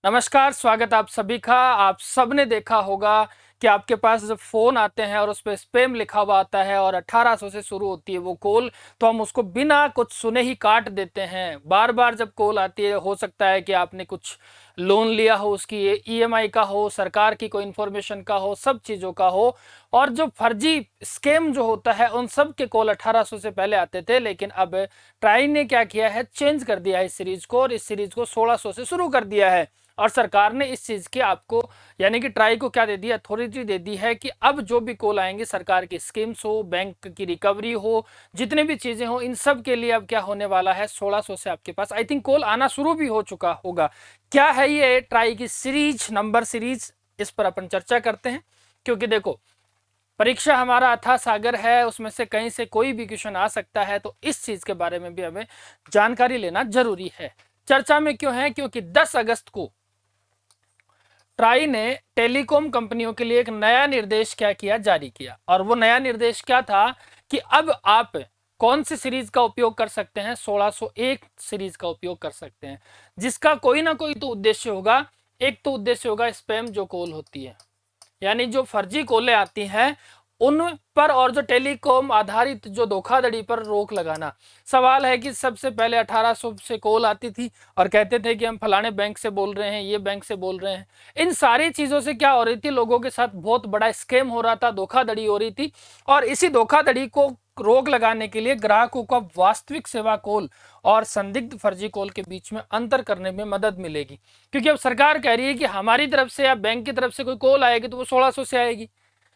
नमस्कार, स्वागत आप सभी का। आप सबने देखा होगा कि आपके पास जब फ़ोन आते हैं और उस पे स्पैम लिखा हुआ आता है और 1800 से शुरू होती है वो कॉल, तो हम उसको बिना कुछ सुने ही काट देते हैं। बार-बार जब कॉल आती है, हो सकता है कि आपने कुछ लोन लिया हो, उसकी ईएमआई का हो, सरकार की कोई इन्फॉर्मेशन का हो, सब चीज़ों का हो। और जो फर्जी स्कैम जो होता है, उन सब के कॉल 1800 से पहले आते थे, लेकिन अब ट्राई ने क्या किया है, चेंज कर दिया है इस सीरीज़ को और इस सीरीज़ को 1600 से शुरू कर दिया है। और सरकार ने इस चीज की आपको यानी कि ट्राई को क्या दे दी, अथॉरिटी दे दी है कि अब जो भी कॉल आएंगे, सरकार की स्कीम्स हो, बैंक की रिकवरी हो, जितने भी चीजें हो, इन सब के लिए अब क्या होने वाला है, 1600 से आपके पास आई थिंक कॉल आना शुरू भी हो चुका होगा। क्या है ये ट्राई की सीरीज, नंबर सीरीज, इस पर अपन चर्चा करते हैं। क्योंकि देखो, परीक्षा हमारा अथाह सागर है, उसमें से कहीं से कोई भी क्वेश्चन आ सकता है, तो इस चीज के बारे में भी हमें जानकारी लेना जरूरी है। चर्चा में क्यों है? क्योंकि 10 अगस्त को ट्राई ने टेलीकॉम कंपनियों के लिए एक नया निर्देश क्या किया, जारी किया। और वो नया निर्देश क्या था कि अब आप कौन सी सीरीज का उपयोग कर सकते हैं, 1601 सीरीज का उपयोग कर सकते हैं, जिसका कोई ना कोई तो उद्देश्य होगा। एक तो उद्देश्य होगा स्पैम जो कॉल होती है, यानी जो फर्जी कॉलें आती हैं उन पर, और जो टेलीकॉम आधारित जो धोखाधड़ी पर रोक लगाना। सवाल है कि सबसे पहले 1800 से कॉल आती थी और कहते थे कि हम फलाने बैंक से बोल रहे हैं, ये बैंक से बोल रहे हैं। इन सारी चीजों से क्या हो रही थी, लोगों के साथ बहुत बड़ा स्कैम हो रहा था, धोखाधड़ी हो रही थी। और इसी धोखाधड़ी को रोक लगाने के लिए ग्राहकों को वास्तविक सेवा कॉल और संदिग्ध फर्जी कॉल के बीच में अंतर करने में मदद मिलेगी। क्योंकि अब सरकार कह रही है कि हमारी तरफ से या बैंक की तरफ से कोई कॉल आएगी तो वो 1600 से आएगी,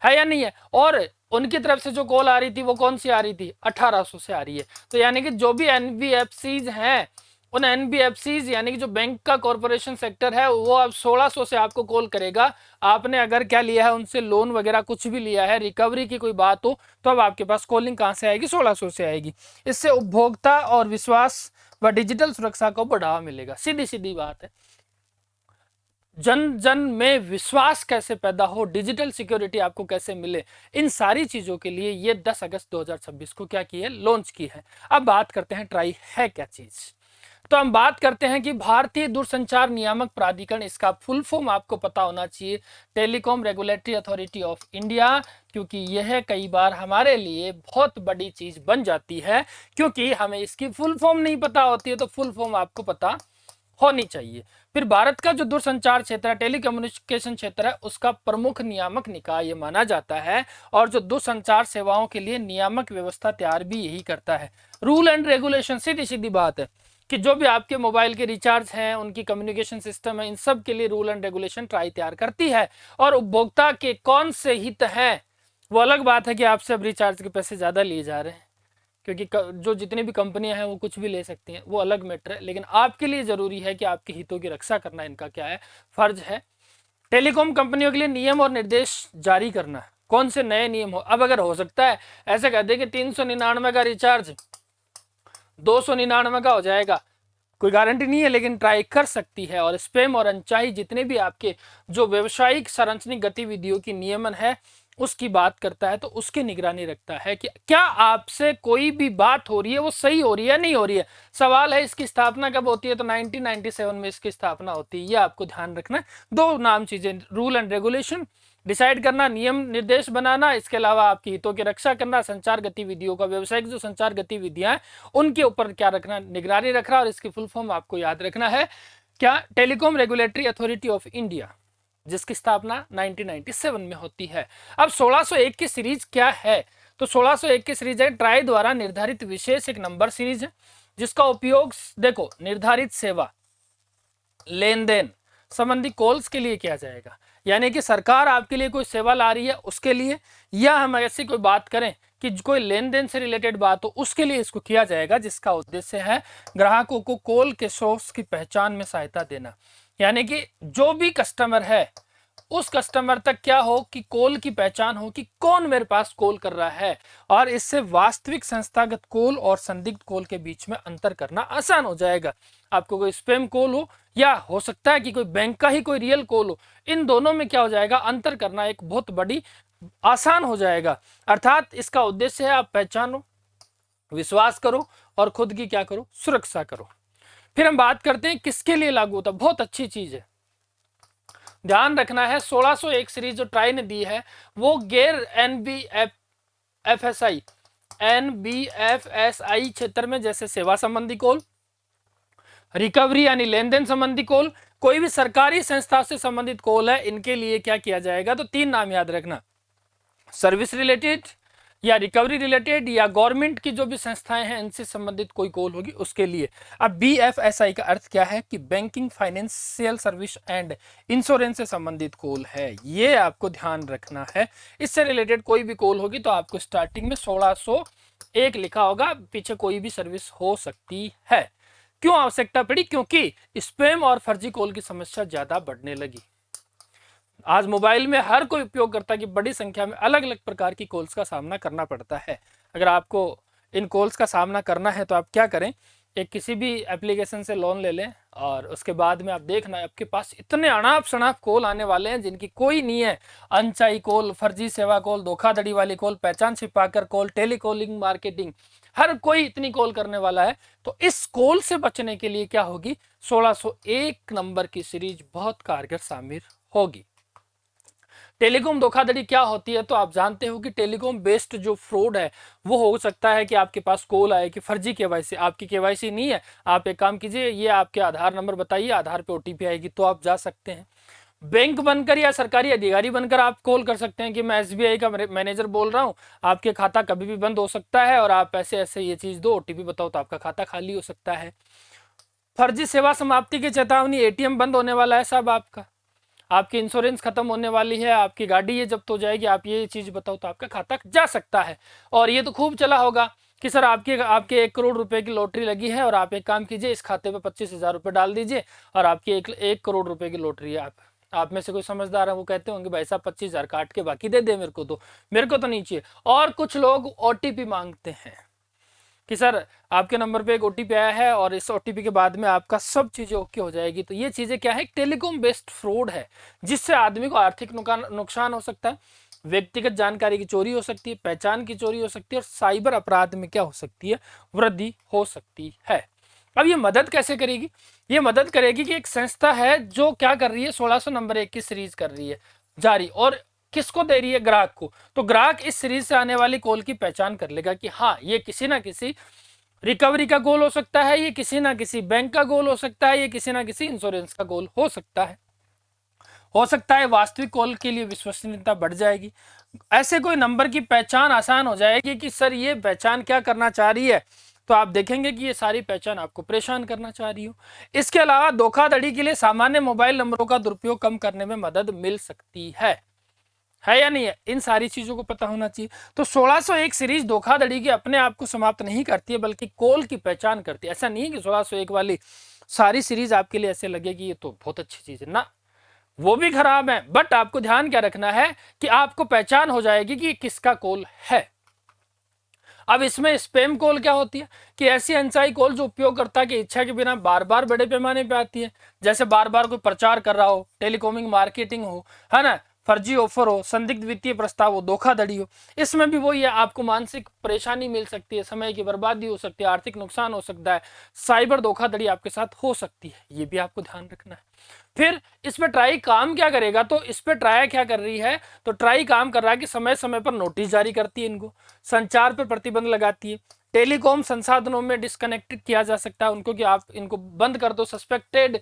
है या नहीं है। और उनकी तरफ से जो कॉल आ रही थी वो कौन सी आ रही थी, 1800 से आ रही है। तो यानी कि जो भी एनबीएफसीज हैं, उन एनबीएफसीज यानी कि जो बैंक का कॉर्पोरेशन सेक्टर है, वो अब 1600 से आपको कॉल करेगा। आपने अगर क्या लिया है उनसे, लोन वगैरह कुछ भी लिया है, रिकवरी की कोई बात हो, तो अब आपके पास कॉलिंग कहां से आएगी, 1600 से आएगी। इससे उपभोक्ता और विश्वास व डिजिटल सुरक्षा को बढ़ावा मिलेगा। सीधी सीधी बात है। जन जन में विश्वास कैसे पैदा हो, डिजिटल सिक्योरिटी आपको कैसे मिले, इन सारी चीजों के लिए ये 10 अगस्त 2026 को क्या की है, लॉन्च की है। अब बात करते हैं ट्राई है क्या चीज। तो हम बात करते हैं कि भारतीय दूरसंचार नियामक प्राधिकरण, इसका फुल फॉर्म आपको पता होना चाहिए, telecom regulatory authority of India. क्योंकि यह कई बार हमारे लिए बहुत बड़ी चीज बन जाती है, क्योंकि हमें इसकी फुल फॉर्म नहीं पता होती है, तो फुल फॉर्म आपको पता होनी चाहिए। फिर भारत का जो दूरसंचार क्षेत्र है, टेलीकम्युनिकेशन क्षेत्र है, उसका प्रमुख नियामक निकाय ये माना जाता है। और जो दूरसंचार सेवाओं के लिए नियामक व्यवस्था तैयार भी यही करता है। रूल एंड रेगुलेशन, सीधी सीधी बात है कि जो भी आपके मोबाइल के रिचार्ज हैं, उनकी कम्युनिकेशन सिस्टम है, इन सब के लिए रूल एंड रेगुलेशन ट्राई तैयार करती है। और उपभोक्ता के कौन से हित हैं, वो अलग बात है कि आपसे अब रिचार्ज के पैसे ज्यादा लिए जा रहे हैं, क्योंकि जो जितनी भी कंपनियां हैं वो कुछ भी ले सकती हैं, वो अलग मैटर है। लेकिन आपके लिए जरूरी है कि आपके हितों की रक्षा करना इनका क्या है, फर्ज है। टेलीकॉम कंपनियों के लिए नियम और निर्देश जारी करना। कौन से नए नियम हो, अब अगर हो सकता है ऐसे कह दे कि 399 का रिचार्ज 299 का हो जाएगा, कोई गारंटी नहीं है, लेकिन ट्राई कर सकती है। और स्पैम और अनचाही जितने भी आपके जो व्यवसायिक सार्वजनिक गतिविधियों की नियमन है उसकी बात करता है, तो उसकी निगरानी रखता है कि क्या आपसे कोई भी बात हो रही है वो सही हो रही है या नहीं हो रही है। सवाल है इसकी स्थापना कब होती है, तो 1997 में इसकी स्थापना होती है, ये आपको ध्यान रखना है। दो नाम चीजें, रूल एंड रेगुलेशन डिसाइड करना, नियम निर्देश बनाना, इसके अलावा आपकी हितों की रक्षा करना, संचार गतिविधियों का, व्यवसायिक जो संचार गतिविधियां हैं उनके ऊपर क्या रखना, निगरानी रखना। और इसकी फुल फॉर्म आपको याद रखना है क्या, telecom regulatory authority of India, जिसकी स्थापना 1997 में होती है। अब 1601 की सीरीज क्या है, तो 1601 की सीरीज है ट्राई द्वारा निर्धारित विशेष एक नंबर सीरीज है, जिसका उपयोग देखो निर्धारित सेवा, लेन देन संबंधी कॉल्स के लिए किया जाएगा। यानी कि सरकार आपके लिए कोई सेवा ला रही है उसके लिए, या हम ऐसी कोई बात करें कि कोई लेन देन से रिलेटेड बात हो, उसके लिए इसको किया जाएगा, जिसका उद्देश्य है ग्राहकों को कॉल के सोर्स की पहचान में सहायता देना। यानी कि जो भी कस्टमर है, उस कस्टमर तक क्या हो कि कॉल की पहचान हो कि कौन मेरे पास कॉल कर रहा है। और इससे वास्तविक संस्थागत कॉल और संदिग्ध कॉल के बीच में अंतर करना आसान हो जाएगा। आपको कोई स्पैम कॉल हो, या हो सकता है कि कोई बैंक का ही कोई रियल कॉल हो, इन दोनों में क्या हो जाएगा, अंतर करना एक बहुत बड़ी आसान हो जाएगा। अर्थात इसका उद्देश्य है आप पहचानो, विश्वास करो और खुद की क्या करो, सुरक्षा करो। फिर हम बात करते हैं किसके लिए लागू होता है। बहुत अच्छी चीज है, ध्यान रखना है 1601 सीरीज जो ट्राई ने दी है वो गैर एनबीएफएसआई क्षेत्र में, जैसे सेवा संबंधी कॉल, रिकवरी यानी लेन देन संबंधी कॉल, कोई भी सरकारी संस्था से संबंधित कॉल है, इनके लिए क्या किया जाएगा, तो 3 नाम याद रखना, सर्विस रिलेटेड या रिकवरी रिलेटेड या गवर्नमेंट की जो भी संस्थाएं हैं इनसे संबंधित कोई कॉल होगी उसके लिए। अब बीएफएसआई का अर्थ क्या है कि banking, financial service and insurance से संबंधित कॉल है, ये आपको ध्यान रखना है। इससे रिलेटेड कोई भी कॉल होगी तो आपको स्टार्टिंग में 1601 लिखा होगा, पीछे कोई भी सर्विस हो सकती है। क्यों आवश्यकता पड़ी, क्योंकि स्पैम और फर्जी कॉल की समस्या ज्यादा बढ़ने लगी। आज मोबाइल में हर कोई उपयोगकर्ता की बड़ी संख्या में अलग अलग प्रकार की कॉल्स का सामना करना पड़ता है। अगर आपको इन कॉल्स का सामना करना है तो आप क्या करें, एक किसी भी एप्लीकेशन से लोन ले लें और उसके बाद में आप देखना आपके पास इतने अनाप शनाप कॉल आने वाले हैं जिनकी कोई नहीं है। अनचाही कॉल, फर्जी सेवा कॉल, धोखाधड़ी वाली कॉल, पहचान छिपाकर कॉल, टेलीकॉलिंग मार्केटिंग, हर कोई इतनी कॉल करने वाला है। तो इस कॉल से बचने के लिए क्या होगी, 1601 नंबर की सीरीज बहुत कारगर साबित होगी। टेलीकॉम धोखाधड़ी क्या होती है, तो आप जानते हो कि टेलीकॉम बेस्ड जो फ्रॉड है वो हो सकता है कि आपके पास कॉल आए कि फर्जी केवाईसी, आपकी केवाईसी नहीं है, आप एक काम कीजिए, ये आपके आधार नंबर बताइए, आधार पे ओटीपी आएगी, तो आप जा सकते हैं। बैंक बनकर या सरकारी अधिकारी बनकर आप कॉल कर सकते हैं कि मैं एसबीआई का मैनेजर बोल रहा हूं, आपके खाता कभी भी बंद हो सकता है और आप ऐसे ऐसे ये चीज दो, ओटीपी बताओ, तो आपका खाता खाली हो सकता है। फर्जी सेवा समाप्ति की चेतावनी, एटीएम बंद होने वाला है साहब आपका, आपकी इंश्योरेंस खत्म होने वाली है, आपकी गाड़ी ये जब्त हो जाएगी, आप ये चीज बताओ, तो आपका खाता जा सकता है। और ये तो खूब चला होगा कि सर आपके 1 करोड़ रुपए की लॉटरी लगी है और आप एक काम कीजिए, इस खाते पे 25,000 रुपए डाल दीजिए और आपकी 1 करोड़ रुपए की लॉटरी है। आप में से कोई समझदार है वो कहते होंगे भाई साहब 25,000 काट के बाकी दे दे, मेरे को तो नहीं चाहिए। और कुछ लोग ओटीपी मांगते हैं कि सर आपके नंबर पे एक ओटीपी आया है और इस ओटीपी के बाद में आपका सब चीजें ओके हो जाएगी। तो ये चीजें क्या है, टेलीकॉम बेस्ड फ्रॉड है जिससे आदमी को आर्थिक नुकसान हो सकता है, व्यक्तिगत जानकारी की चोरी हो सकती है, पहचान की चोरी हो सकती है और साइबर अपराध में क्या हो सकती है, वृद्धि हो सकती है। अब ये मदद कैसे करेगी, ये मदद करेगी कि एक संस्था है जो क्या कर रही है, 1600 नंबर 1 की सीरीज कर रही है जारी, और किसको दे रही है, ग्राहक को। तो ग्राहक इस सीरीज से आने वाली कॉल की पहचान कर लेगा कि हाँ ये किसी ना किसी रिकवरी का गोल हो सकता है, ये किसी ना किसी बैंक का गोल हो सकता है, ये किसी ना किसी इंश्योरेंस का गोल हो सकता है। वास्तविक कॉल के लिए विश्वसनीयता बढ़ जाएगी, ऐसे कोई नंबर की पहचान आसान हो जाएगी कि सर ये पहचान क्या करना चाह रही है, तो आप देखेंगे कि ये सारी पहचान आपको परेशान करना चाह रही हो। इसके अलावा धोखाधड़ी के लिए सामान्य मोबाइल नंबरों का दुरुपयोग कम करने में मदद मिल सकती है या नहीं है, इन सारी चीजों को पता होना चाहिए। तो 1601 सीरीज धोखाधड़ी के अपने आप को समाप्त नहीं करती है बल्कि कॉल की पहचान करती है। ऐसा नहीं है कि 1601 वाली सारी सीरीज आपके लिए ऐसे लगेगी ये तो बहुत अच्छी चीज है ना, वो भी खराब है। बट आपको ध्यान क्या रखना है कि आपको पहचान हो जाएगी कि किसका कॉल है। अब इसमें स्पैम कॉल क्या होती है कि ऐसी अनचाही कॉल जो उपयोगकर्ता की इच्छा के बिना बार बार बड़े पैमाने पे आती है, जैसे बार बार कोई प्रचार कर रहा हो, टेलीकॉमिंग मार्केटिंग हो, है ना, फर्जी ऑफर हो, संदिग्ध वित्तीय प्रस्ताव हो, धोखाधड़ी हो। इसमें भी वही है, आपको मानसिक परेशानी मिल सकती है, समय की बर्बादी हो सकती है, आर्थिक नुकसान हो सकता है, साइबर धोखाधड़ी आपके साथ हो सकती है, ये भी आपको ध्यान रखना है। फिर इस पे ट्राई काम क्या करेगा, तो इस पे ट्राई क्या कर रही है, तो ट्राई काम कर रहा है कि समय समय पर नोटिस जारी करती है, इनको संचार पर प्रतिबंध लगाती है, टेलीकॉम संसाधनों में डिस्कनेक्टेड किया जा सकता है उनको कि आप इनको बंद कर दो, सस्पेक्टेड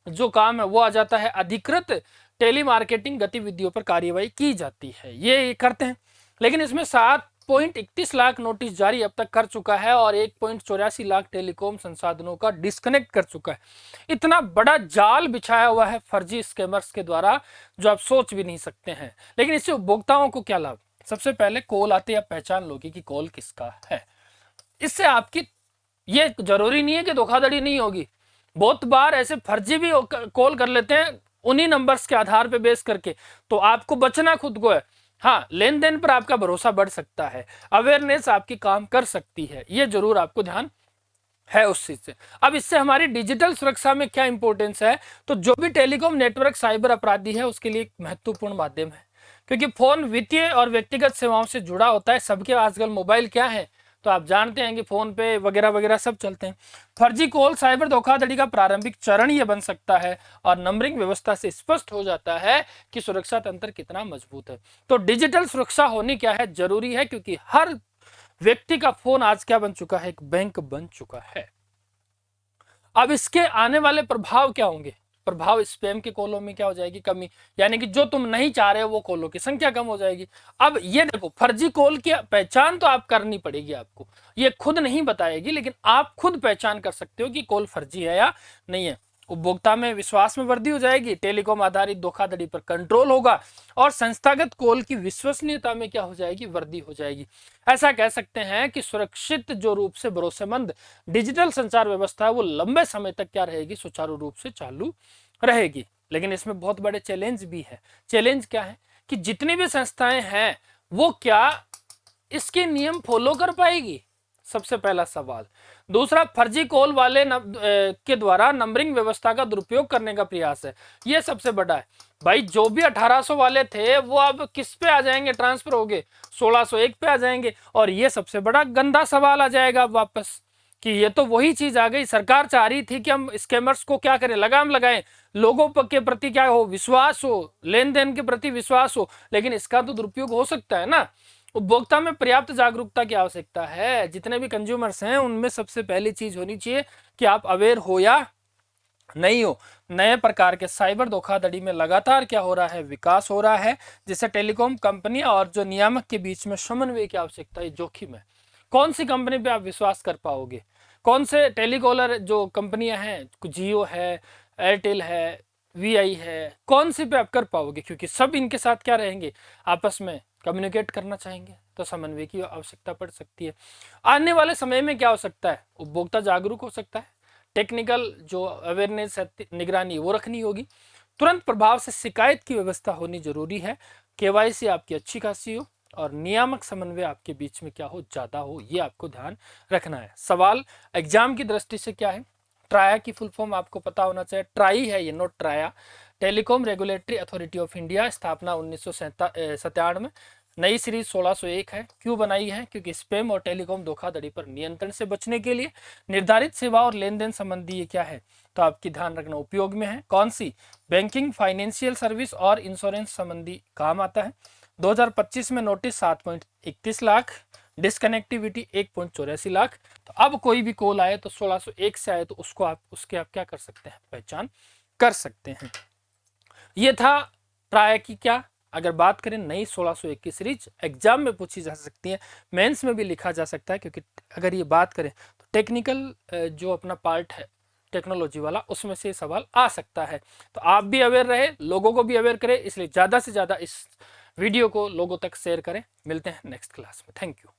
जो काम है वो आ जाता है, अधिकृत टेलीमार्केटिंग गतिविधियों पर कार्यवाही की जाती है, ये करते हैं। लेकिन इसमें 7.31 लाख नोटिस जारी अब तक कर चुका है और 1.84 लाख टेलीकॉम संसाधनों का डिस्कनेक्ट कर चुका है। इतना बड़ा जाल बिछाया हुआ है फर्जी स्कैमर्स के द्वारा जो आप सोच भी नहीं सकते हैं। लेकिन इससे उपभोक्ताओं को क्या लाभ, सबसे पहले कॉल आते आप पहचान लोगे कि कॉल किसका है। इससे आपकी ये जरूरी नहीं है कि धोखाधड़ी नहीं होगी, बहुत बार ऐसे फर्जी भी कॉल कर लेते हैं उन्हीं नंबर्स के आधार पे बेस करके, तो आपको बचना खुद को है। हाँ, लेन देन पर आपका भरोसा बढ़ सकता है, अवेयरनेस आपकी काम कर सकती है, ये जरूर आपको ध्यान है उस चीज से। अब इससे हमारी डिजिटल सुरक्षा में क्या इंपॉर्टेंस है, तो जो भी टेलीकॉम नेटवर्क साइबर अपराधी है उसके लिए एक महत्वपूर्ण माध्यम है, क्योंकि फोन वित्तीय और व्यक्तिगत सेवाओं से जुड़ा होता है। सबके आजकल मोबाइल क्या है, तो आप जानते हैं कि फोन पे वगैरह वगैरह सब चलते हैं। फर्जी कॉल साइबर धोखाधड़ी का प्रारंभिक चरण ये बन सकता है और नंबरिंग व्यवस्था से स्पष्ट हो जाता है कि सुरक्षा तंत्र कितना मजबूत है। तो डिजिटल सुरक्षा होनी क्या है, जरूरी है, क्योंकि हर व्यक्ति का फोन आज क्या बन चुका है, एक बैंक बन चुका है। अब इसके आने वाले प्रभाव क्या होंगे, प्रभाव स्पैम के कॉलों में क्या हो जाएगी, कमी, यानी कि जो तुम नहीं चाह रहे हो वो कॉलों की संख्या कम हो जाएगी। अब ये देखो, फर्जी कॉल की पहचान तो आप करनी पड़ेगी, आपको ये खुद नहीं बताएगी, लेकिन आप खुद पहचान कर सकते हो कि कॉल फर्जी है या नहीं है। उपभोक्ता में विश्वास में वृद्धि हो जाएगी, टेलीकॉम आधारित धोखाधड़ी पर कंट्रोल होगा और संस्थागत कॉल की विश्वसनीयता में क्या हो जाएगी, वृद्धि हो जाएगी। ऐसा कह सकते हैं कि सुरक्षित जो रूप से भरोसेमंद डिजिटल संचार व्यवस्था है वो लंबे समय तक क्या रहेगी, सुचारू रूप से चालू रहेगी। लेकिन इसमें बहुत बड़े चैलेंज भी है। चैलेंज क्या है कि जितनी भी संस्थाएं हैं वो क्या इसके नियम फॉलो कर पाएगी, सबसे पहला सवाल। दूसरा, फर्जी कॉल वाले के द्वारा नंबरिंग व्यवस्था का दुरुपयोग करने का प्रयास है, ये सबसे बड़ा है। भाई जो भी 1800 वाले थे वो अब किस पे आ जाएंगे, ट्रांसफर हो गए 1601 पे आ जाएंगे, और ये सबसे बड़ा गंदा सवाल आ जाएगा वापस कि ये तो वही चीज आ गई। सरकार चाह रही थी कि हम स्कैमर्स को क्या करें, लगाम लगाएं, लोगों के प्रति क्या हो, विश्वास हो, लेन देन के प्रति विश्वास हो, लेकिन इसका तो दुरुपयोग हो सकता है ना। उपभोक्ता में पर्याप्त जागरूकता की आवश्यकता है। जितने भी कंज्यूमर्स हैं उनमें सबसे पहली चीज होनी चाहिए कि आप अवेयर हो या नहीं हो। नए प्रकार के साइबर धोखाधड़ी में लगातार क्या हो रहा है, विकास हो रहा है, जिससे टेलीकॉम कंपनी और जो नियामक के बीच में समन्वय की आवश्यकता है, जोखिम है। कौन सी कंपनी पे आप विश्वास कर पाओगे, कौन से टेलीकॉलर जो कंपनियां हैं, जियो है, एयरटेल है, वीआई है, कौन सी पे आप कर पाओगे, क्योंकि सब इनके साथ क्या रहेंगे, आपस में कम्युनिकेट करना चाहेंगे, तो समन्वय की आवश्यकता पड़ सकती है। आने वाले समय में क्या हो सकता है, उपभोक्ता जागरूक हो सकता है, टेक्निकल जो अवेयरनेस है, निगरानी वो रखनी होगी, तुरंत प्रभाव से शिकायत की व्यवस्था होनी जरूरी है, केवाईसी आपकी अच्छी खासी हो और नियामक समन्वय आपके बीच में क्या हो, ज्यादा हो, ये आपको ध्यान रखना है। सवाल एग्जाम की दृष्टि से क्या है, ट्राया की फुल फॉर्म आपको पता होना चाहिए, ट्राई है ये, note ट्राया, telecom regulatory authority of India, स्थापना 1997 में, नई सीरीज 1601 है। क्यों बनाई है, क्योंकि स्पैम और टेलीकॉम धोखाधड़ी पर नियंत्रण से बचने के लिए निर्धारित सेवा और लेन देन संबंधी ये क्या है, तो आपकी ध्यान रखना उपयोग में है। कौन सी, बैंकिंग, फाइनेंशियल सर्विस और इंश्योरेंस संबंधी काम आता है। 2025 में नोटिस 7.31 लाख, डिसकनेक्टिविटी 1.84 लाख। तो अब कोई भी कॉल आए तो 1601 से आए तो उसको आप क्या कर सकते हैं, पहचान कर सकते हैं। ये था ट्राया की क्या, अगर बात करें नई 1601 की सीरीज, एग्जाम में पूछी जा सकती है, मेंस में भी लिखा जा सकता है, क्योंकि अगर ये बात करें तो टेक्निकल जो अपना पार्ट है टेक्नोलॉजी वाला, उसमें से सवाल आ सकता है। तो आप भी अवेयर रहे, लोगों को भी अवेयर करें, इसलिए ज़्यादा से ज़्यादा इस वीडियो को लोगों तक शेयर करें। मिलते हैं नेक्स्ट क्लास में, थैंक यू।